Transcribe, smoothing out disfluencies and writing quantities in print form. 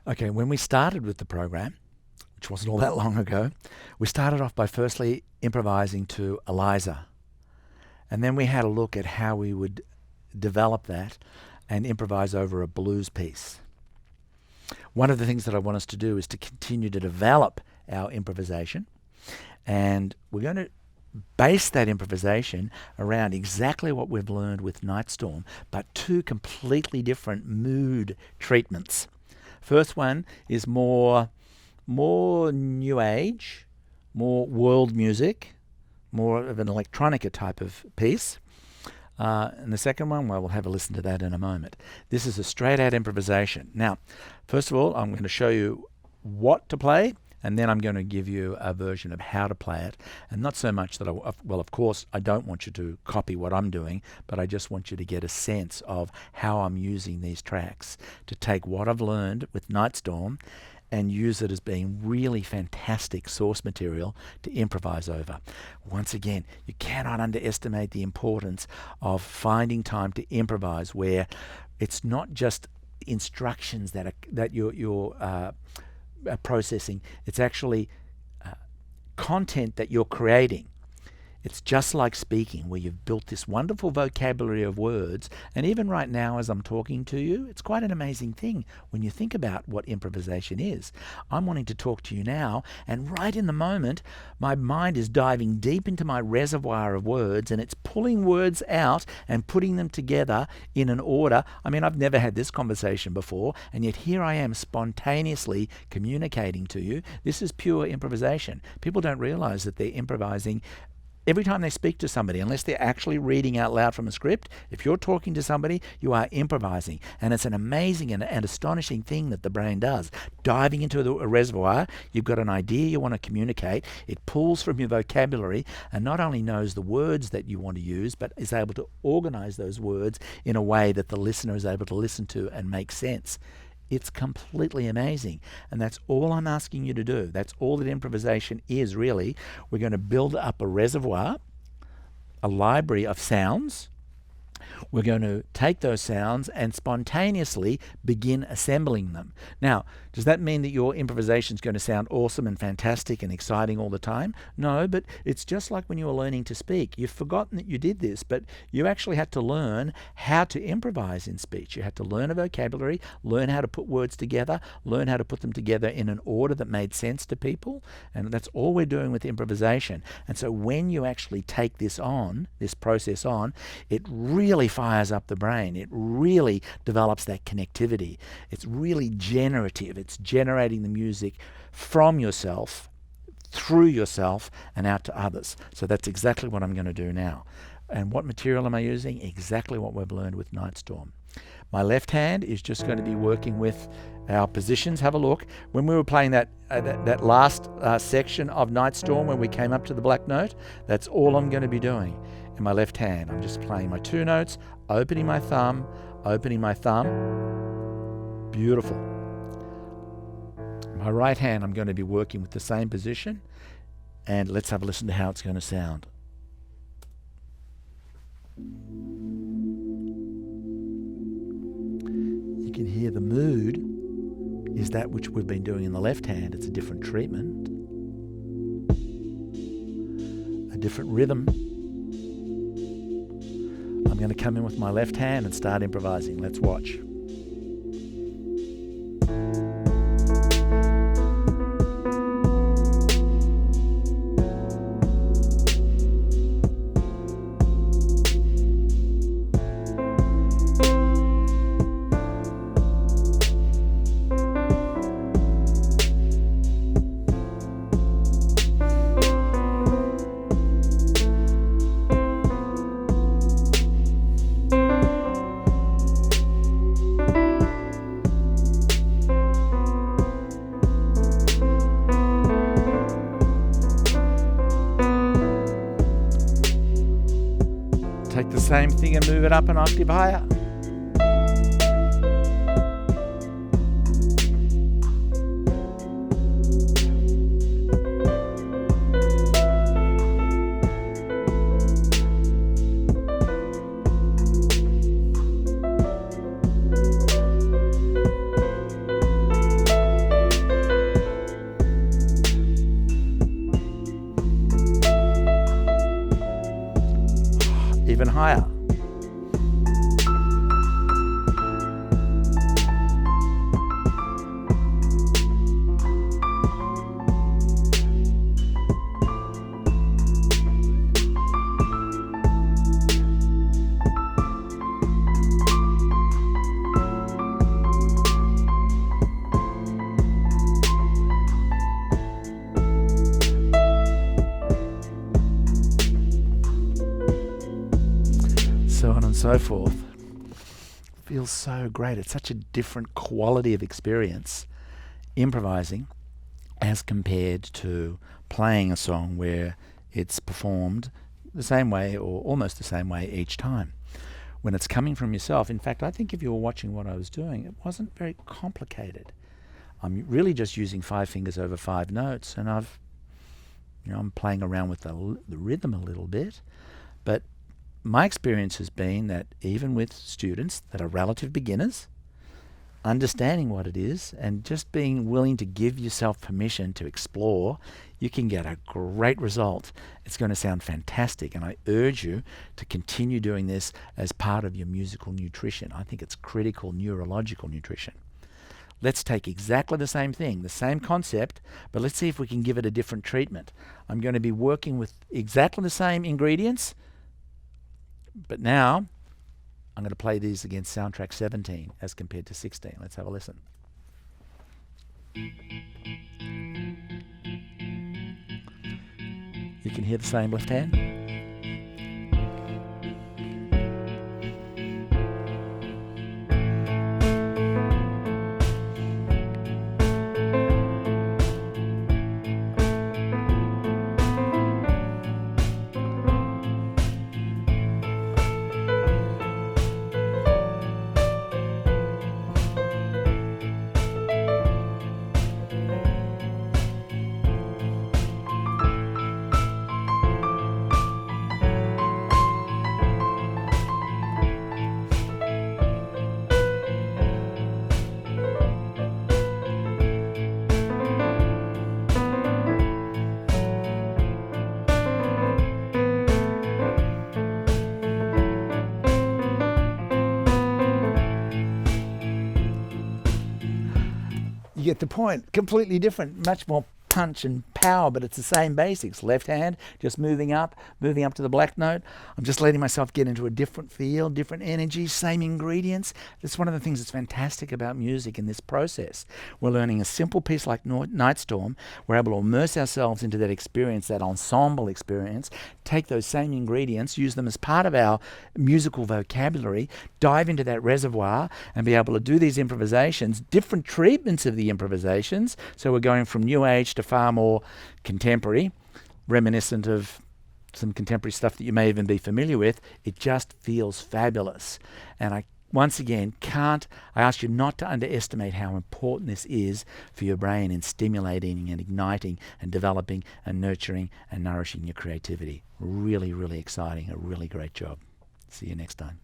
Okay, when we started with the program, which wasn't all that long ago, we started off by firstly improvising to Eliza. And then we had a look at how we would develop that and improvise over a blues piece. One of the things that I want us to do is to continue to develop our improvisation. And we're going to base that improvisation around exactly what we've learned with Nightstorm, but two completely different mood treatments. First one is more new age, more world music, more of an electronica type of piece. And the second one, well, we'll have a listen to that in a moment. This is a straight out improvisation. Now, first of all, I'm going to show you what to play, and then I'm going to give you a version of how to play it. And not so much that of course, I don't want you to copy what I'm doing, but I just want you to get a sense of how I'm using these tracks to take what I've learned with Nightstorm and use it as being really fantastic source material to improvise over. Once again, you cannot underestimate the importance of finding time to improvise, where it's not just instructions that you're processing. It's actually content that you're creating. It's just like speaking, where you've built this wonderful vocabulary of words. And even right now, as I'm talking to you, it's quite an amazing thing when you think about what improvisation is. I'm wanting to talk to you now, and right in the moment, my mind is diving deep into my reservoir of words, and it's pulling words out and putting them together in an order. I mean, I've never had this conversation before, and yet here I am spontaneously communicating to you. This is pure improvisation. People don't realize that they're improvising every time they speak to somebody, unless they're actually reading out loud from a script. If you're talking to somebody, you are improvising. And it's an amazing and astonishing thing that the brain does. Diving into a reservoir, you've got an idea you want to communicate. It pulls from your vocabulary and not only knows the words that you want to use, but is able to organize those words in a way that the listener is able to listen to and make sense. It's completely amazing. And that's all I'm asking you to do. That's all that improvisation is, really. We're going to build up a reservoir, a library of sounds. We're going to take those sounds and spontaneously begin assembling them. Now, does that mean that your improvisation is going to sound awesome and fantastic and exciting all the time? No, but it's just like when you were learning to speak. You've forgotten that you did this, but you actually had to learn how to improvise in speech. You had to learn a vocabulary, learn how to put words together, learn how to put them together in an order that made sense to people. And that's all we're doing with improvisation. And so when you actually take this process on, it really fires up the brain. It really develops that connectivity. It's really generative. It's generating the music from yourself, through yourself, and out to others. So that's exactly what I'm going to do now. And what material am I using? Exactly what we've learned with Nightstorm. My left hand is just going to be working with our positions. Have a look. When we were playing that last section of Nightstorm, when we came up to the black note, that's all I'm going to be doing. In my left hand, I'm just playing my two notes, opening my thumb. Beautiful. My right hand, I'm going to be working with the same position, and let's have a listen to how it's going to sound. You can hear the mood is that which we've been doing in the left hand. It's a different treatment, a different rhythm. I'm going to come in with my left hand and start improvising. Let's watch. Take the same thing and move it up an octave higher. so forth. Feels so great. It's such a different quality of experience improvising as compared to playing a song where it's performed the same way or almost the same way each time. When it's coming from yourself, in fact, I think if you were watching what I was doing, it wasn't very complicated. I'm really just using 5 fingers over 5 notes, and I'm playing around with the rhythm a little bit. But my experience has been that even with students that are relative beginners, understanding what it is and just being willing to give yourself permission to explore, you can get a great result. It's going to sound fantastic, and I urge you to continue doing this as part of your musical nutrition. I think it's critical neurological nutrition. Let's take exactly the same thing, the same concept, but let's see if we can give it a different treatment. I'm going to be working with exactly the same ingredients, but now I'm going to play these against soundtrack 17 as compared to 16. Let's have a listen. You can hear the same left hand. You get the point. Completely different, much more punch and power, but it's the same basics. Left hand, just moving up to the black note. I'm just letting myself get into a different feel, different energy, same ingredients. That's one of the things that's fantastic about music in this process. We're learning a simple piece like Night Storm. We're able to immerse ourselves into that experience, that ensemble experience, take those same ingredients, use them as part of our musical vocabulary, dive into that reservoir and be able to do these improvisations, different treatments of the improvisations. So we're going from new age to far more contemporary, reminiscent of some contemporary stuff that you may even be familiar with. It just feels fabulous. And I ask you not to underestimate how important this is for your brain in stimulating and igniting and developing and nurturing and nourishing your creativity. Really, really exciting. A really great job. See you next time.